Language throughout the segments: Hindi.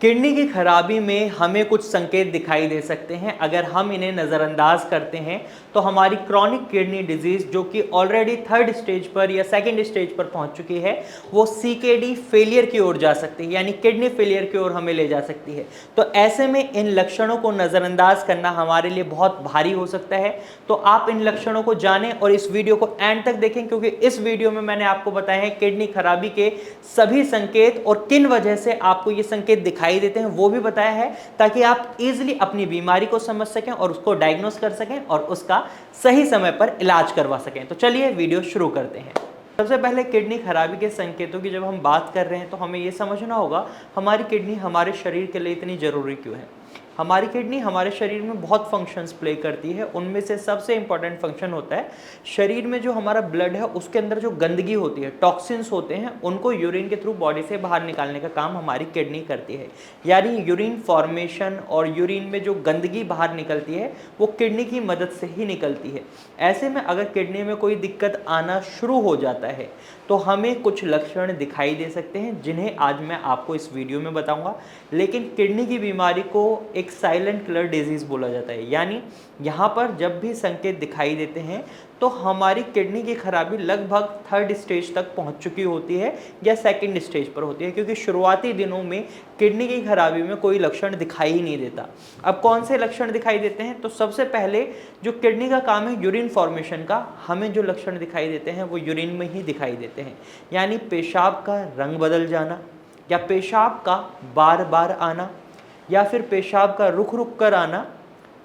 किडनी की खराबी में हमें कुछ संकेत दिखाई दे सकते हैं। अगर हम इन्हें नज़रअंदाज करते हैं तो हमारी क्रॉनिक किडनी डिजीज़ जो कि ऑलरेडी थर्ड स्टेज पर या सेकंड स्टेज पर पहुंच चुकी है, वो सीकेडी फेलियर की ओर जा सकती है, यानी किडनी फेलियर की ओर हमें ले जा सकती है। तो ऐसे में इन लक्षणों को नज़रअंदाज करना हमारे लिए बहुत भारी हो सकता है। तो आप इन लक्षणों को जानें और इस वीडियो को एंड तक देखें, क्योंकि इस वीडियो में मैंने आपको बताया है किडनी खराबी के सभी संकेत और किन वजह से आपको ये संकेत दिखाई देते हैं वो भी बताया है, ताकि आप इजीली अपनी बीमारी को समझ सकें और उसको डायग्नोस कर सकें और उसका सही समय पर इलाज करवा सकें। तो चलिए वीडियो शुरू करते हैं। सबसे पहले किडनी खराबी के संकेतों की जब हम बात कर रहे हैं तो हमें यह समझना होगा हमारी किडनी हमारे शरीर के लिए इतनी ज़रूरी क्यों है। हमारी किडनी हमारे शरीर में बहुत फंक्शंस प्ले करती है। उनमें से सबसे इंपॉर्टेंट फंक्शन होता है शरीर में जो हमारा ब्लड है उसके अंदर जो गंदगी होती है, टॉक्सिन्स होते हैं, उनको यूरिन के थ्रू बॉडी से बाहर निकालने का काम हमारी किडनी करती है। यानी यूरिन फॉर्मेशन और यूरिन में जो गंदगी बाहर निकलती है वो किडनी की मदद से ही निकलती है। ऐसे में अगर किडनी में कोई दिक्कत आना शुरू हो जाता है तो हमें कुछ लक्षण दिखाई दे सकते हैं, जिन्हें आज मैं आपको इस वीडियो में बताऊंगा। लेकिन किडनी की बीमारी को एक साइलेंट किलर डिजीज़ बोला जाता है, यानी यहाँ पर जब भी संकेत दिखाई देते हैं तो हमारी किडनी की खराबी लगभग थर्ड स्टेज तक पहुँच चुकी होती है या सेकंड स्टेज पर होती है, क्योंकि शुरुआती दिनों में किडनी की खराबी में कोई लक्षण दिखाई ही नहीं देता। अब कौन से लक्षण दिखाई देते हैं? तो सबसे पहले जो किडनी का काम है यूरिन फॉर्मेशन का, हमें जो लक्षण दिखाई देते हैं वो यूरिन में ही दिखाई देते हैं। यानी पेशाब का रंग बदल जाना, या पेशाब का बार बार आना, या फिर पेशाब का रुक रुक कर आना,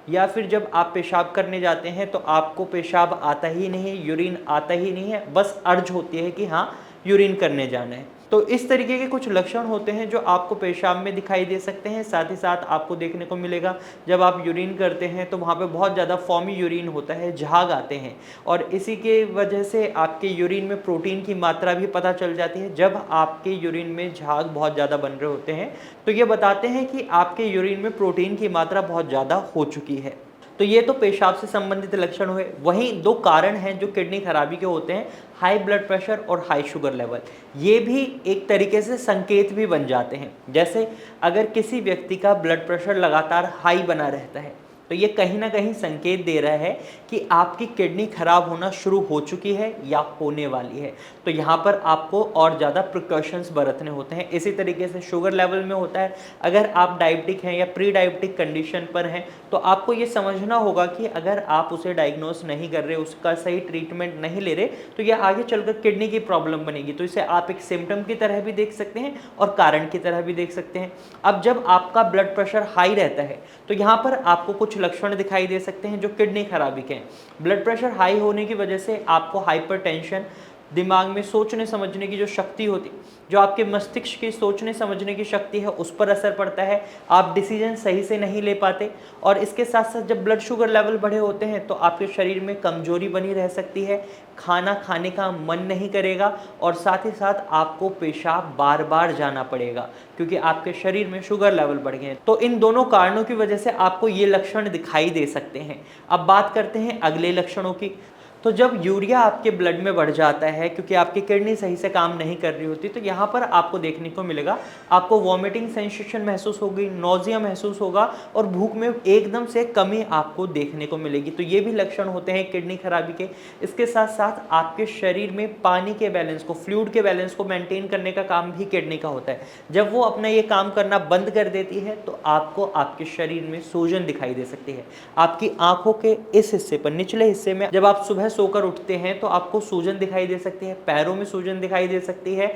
या फिर जब आप पेशाब करने जाते हैं तो आपको पेशाब आता ही नहीं, यूरिन आता ही नहीं है, बस अर्ज होती है कि हाँ यूरिन करने जाना है। तो इस तरीके के कुछ लक्षण होते हैं जो आपको पेशाब में दिखाई दे सकते हैं। साथ ही साथ आपको देखने को मिलेगा जब आप यूरिन करते हैं तो वहाँ पे बहुत ज़्यादा फॉमी यूरिन होता है, झाग आते हैं, और इसी के वजह से आपके यूरिन में प्रोटीन की मात्रा भी पता चल जाती है। जब आपके यूरिन में झाग बहुत ज़्यादा बन रहे होते हैं तो ये बताते हैं कि आपके यूरिन में प्रोटीन की मात्रा बहुत ज़्यादा हो चुकी है। तो ये तो पेशाब से संबंधित लक्षण हुए। वहीं दो कारण हैं जो किडनी खराबी के होते हैं, हाई ब्लड प्रेशर और हाई शुगर लेवल। ये भी एक तरीके से संकेत भी बन जाते हैं। जैसे अगर किसी व्यक्ति का ब्लड प्रेशर लगातार हाई बना रहता है तो ये कहीं ना कहीं संकेत दे रहा है कि आपकी किडनी खराब होना शुरू हो चुकी है या होने वाली है। तो यहाँ पर आपको और ज़्यादा प्रिकॉशंस बरतने होते हैं। इसी तरीके से शुगर लेवल में होता है, अगर आप डायबिटिक हैं या प्री डायबिटिक कंडीशन पर हैं तो आपको ये समझना होगा कि अगर आप उसे डायग्नोस नहीं कर रहे, उसका सही ट्रीटमेंट नहीं ले रहे, तो यह आगे चलकर किडनी की प्रॉब्लम बनेगी। तो इसे आप एक सिम्टम की तरह भी देख सकते हैं और कारण की तरह भी देख सकते हैं। अब जब आपका ब्लड प्रेशर हाई रहता है तो यहाँ पर आपको कुछ लक्षण दिखाई दे सकते हैं जो किडनी खराबी के हैं। ब्लड प्रेशर हाई होने की वजह से आपको हाइपरटेंशन, दिमाग में सोचने समझने की जो शक्ति होती, जो आपके मस्तिष्क की सोचने समझने की शक्ति है, उस पर असर पड़ता है। आप डिसीजन सही से नहीं ले पाते, और इसके साथ साथ जब ब्लड शुगर लेवल बढ़े होते हैं तो आपके शरीर में कमजोरी बनी रह सकती है, खाना खाने का मन नहीं करेगा, और साथ ही साथ आपको पेशाब बार बार जाना पड़ेगा क्योंकि आपके शरीर में शुगर लेवल बढ़ गए हैं। तो इन दोनों कारणों की वजह से आपको ये लक्षण दिखाई दे सकते हैं। अब बात करते हैं अगले लक्षणों की। तो जब यूरिया आपके ब्लड में बढ़ जाता है क्योंकि आपकी किडनी सही से काम नहीं कर रही होती, तो यहाँ पर आपको देखने को मिलेगा, आपको वॉमिटिंग सेंसेशन महसूस होगी, नोजिया महसूस होगा, और भूख में एकदम से कमी आपको देखने को मिलेगी। तो ये भी लक्षण होते हैं किडनी खराबी के। इसके साथ साथ आपके शरीर में पानी के बैलेंस को, फ्लूइड के बैलेंस को मेंटेन करने का काम भी किडनी का होता है। जब वो अपना ये काम करना बंद कर देती है तो आपको आपके शरीर में सूजन दिखाई दे सकती है। आपकी आंखों के इस हिस्से पर, निचले हिस्से में, जब आप सुबह सोकर उठते हैं तो आपको सूजन दिखाई दे सकती है, पैरों में सूजन दिखाई दे सकती है,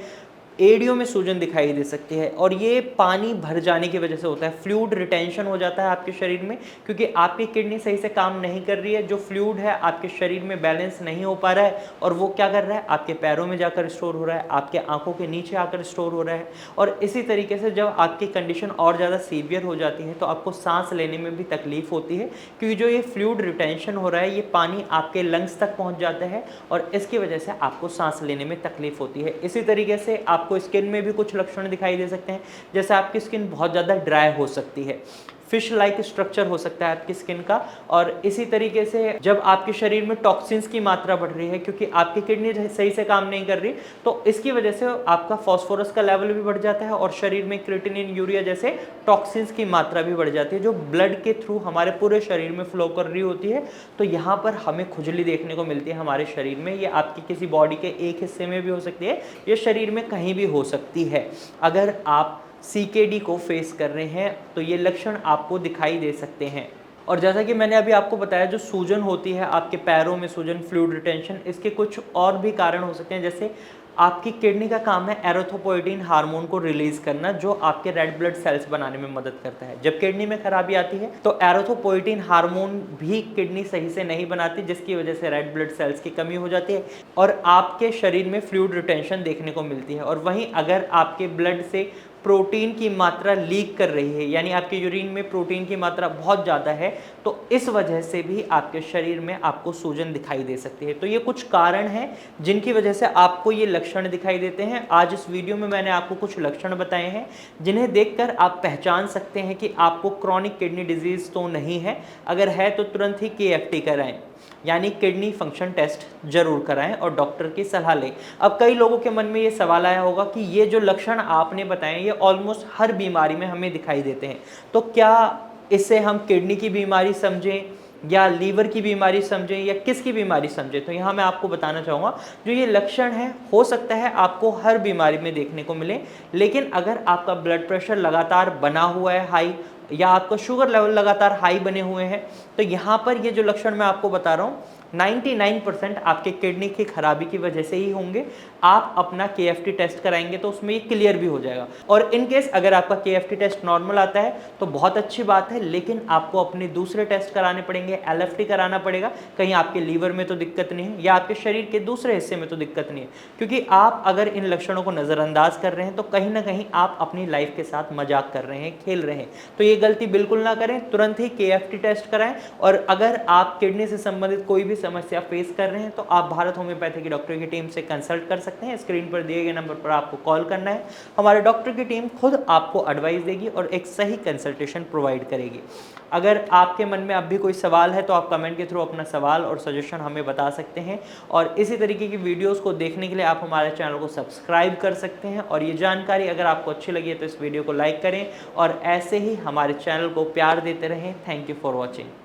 एड़ियों में सूजन दिखाई दे सकती है, और ये पानी भर जाने की वजह से होता है। फ्लूइड रिटेंशन हो जाता है आपके शरीर में क्योंकि आपकी किडनी सही से काम नहीं कर रही है। जो फ्लूइड है आपके शरीर में बैलेंस नहीं हो पा रहा है, और वो क्या कर रहा है, आपके पैरों में जाकर स्टोर हो रहा है, आपके आंखों के नीचे आकर स्टोर हो रहा है। और इसी तरीके से जब आपकी कंडीशन और ज़्यादा सीवियर हो जाती है तो आपको सांस लेने में भी तकलीफ होती है, क्योंकि जो ये फ्लूइड रिटेंशन हो रहा है, ये पानी आपके लंग्स तक पहुँच जाता है और इसकी वजह से आपको सांस लेने में तकलीफ होती है। इसी तरीके से आपको स्किन में भी कुछ लक्षण दिखाई दे सकते हैं, जैसे आपकी स्किन बहुत ज़्यादा ड्राई हो सकती है, फिश लाइक स्ट्रक्चर हो सकता है आपकी स्किन का। और इसी तरीके से जब आपके शरीर में टॉक्सिन्स की मात्रा बढ़ रही है क्योंकि आपकी किडनी सही से काम नहीं कर रही, तो इसकी वजह से आपका फास्फोरस का लेवल भी बढ़ जाता है और शरीर में क्रिएटिनिन, यूरिया जैसे टॉक्सिन्स की मात्रा भी बढ़ जाती है जो ब्लड के थ्रू हमारे पूरे शरीर में फ्लो कर रही होती है। तो यहाँ पर हमें खुजली देखने को मिलती है हमारे शरीर में। ये आपकी किसी बॉडी के एक हिस्से में भी हो सकती है, ये शरीर में कहीं भी हो सकती है। अगर आप CKD को फेस कर रहे हैं तो ये लक्षण आपको दिखाई दे सकते हैं। और जैसा कि मैंने अभी आपको बताया, जो सूजन होती है आपके पैरों में, सूजन, फ्लूइड रिटेंशन, इसके कुछ और भी कारण हो सकते हैं। जैसे आपकी किडनी का काम है एरिथ्रोपोइटिन हार्मोन को रिलीज करना, जो आपके रेड ब्लड सेल्स बनाने में मदद करता है। जब किडनी में खराबी आती है तो एरिथ्रोपोइटिन हार्मोन भी किडनी सही से नहीं बनाती, जिसकी वजह से रेड ब्लड सेल्स की कमी हो जाती है और आपके शरीर में फ्लूइड रिटेंशन देखने को मिलती है। और वहीं अगर आपके ब्लड से प्रोटीन की मात्रा लीक कर रही है, यानी आपके यूरिन में प्रोटीन की मात्रा बहुत ज़्यादा है, तो इस वजह से भी आपके शरीर में आपको सूजन दिखाई दे सकती है। तो ये कुछ कारण हैं जिनकी वजह से आपको ये लक्षण दिखाई देते हैं। आज इस वीडियो में मैंने आपको कुछ लक्षण बताए हैं जिन्हें देखकर आप पहचान सकते हैं कि आपको क्रॉनिक किडनी डिजीज़ तो नहीं है। अगर है तो तुरंत ही KFT कराएं, यानी किडनी फंक्शन टेस्ट जरूर कराएं और डॉक्टर की सलाह लें। अब कई लोगों के मन में ये सवाल आया होगा कि ये जो लक्षण आपने बताए ये ऑलमोस्ट हर बीमारी में हमें दिखाई देते हैं, तो क्या इससे हम किडनी की बीमारी समझें या लीवर की बीमारी समझें या किसकी बीमारी समझें? तो यहाँ मैं आपको बताना चाहूँगा, जो ये लक्षण है हो सकता है आपको हर बीमारी में देखने को मिले, लेकिन अगर आपका ब्लड प्रेशर लगातार बना हुआ है हाई, या आपका शुगर लेवल लगातार हाई बने हुए हैं, तो यहाँ पर ये जो लक्षण मैं आपको बता रहा हूँ 99% आपके किडनी की खराबी की वजह से ही होंगे। आप अपना KFT टेस्ट कराएंगे तो उसमें ये क्लियर भी हो जाएगा। और इन केस अगर आपका KFT टेस्ट नॉर्मल आता है तो बहुत अच्छी बात है, लेकिन आपको अपने दूसरे टेस्ट कराने पड़ेंगे, LFT कराना पड़ेगा। कहीं आपके लीवर में तो दिक्कत नहीं है या आपके शरीर के दूसरे हिस्से में तो दिक्कत नहीं है, क्योंकि आप अगर इन लक्षणों को नज़रअंदाज कर रहे हैं तो कहीं ना कहीं आप अपनी लाइफ के साथ मजाक कर रहे हैं, खेल रहे हैं। तो ये गलती बिल्कुल ना करें, तुरंत ही KFT टेस्ट कराएं। और अगर आप किडनी से संबंधित कोई भी समस्या फेस कर रहे हैं तो आप भारत होम्योपैथी की डॉक्टर की टीम से कंसल्ट कर सकते हैं। स्क्रीन पर दिए गए नंबर पर आपको कॉल करना है, हमारे डॉक्टर की टीम खुद आपको एडवाइस देगी और एक सही कंसल्टेशन प्रोवाइड करेगी। अगर आपके मन में अब भी कोई सवाल है तो आप कमेंट के थ्रू अपना सवाल और सजेशन हमें बता सकते हैं। और इसी तरीके की वीडियोस को देखने के लिए आप हमारे चैनल को सब्सक्राइब कर सकते हैं। और ये जानकारी अगर आपको अच्छी लगी है तो इस वीडियो को लाइक करें और ऐसे ही हमारे चैनल को प्यार देते रहें। Thank you for watching.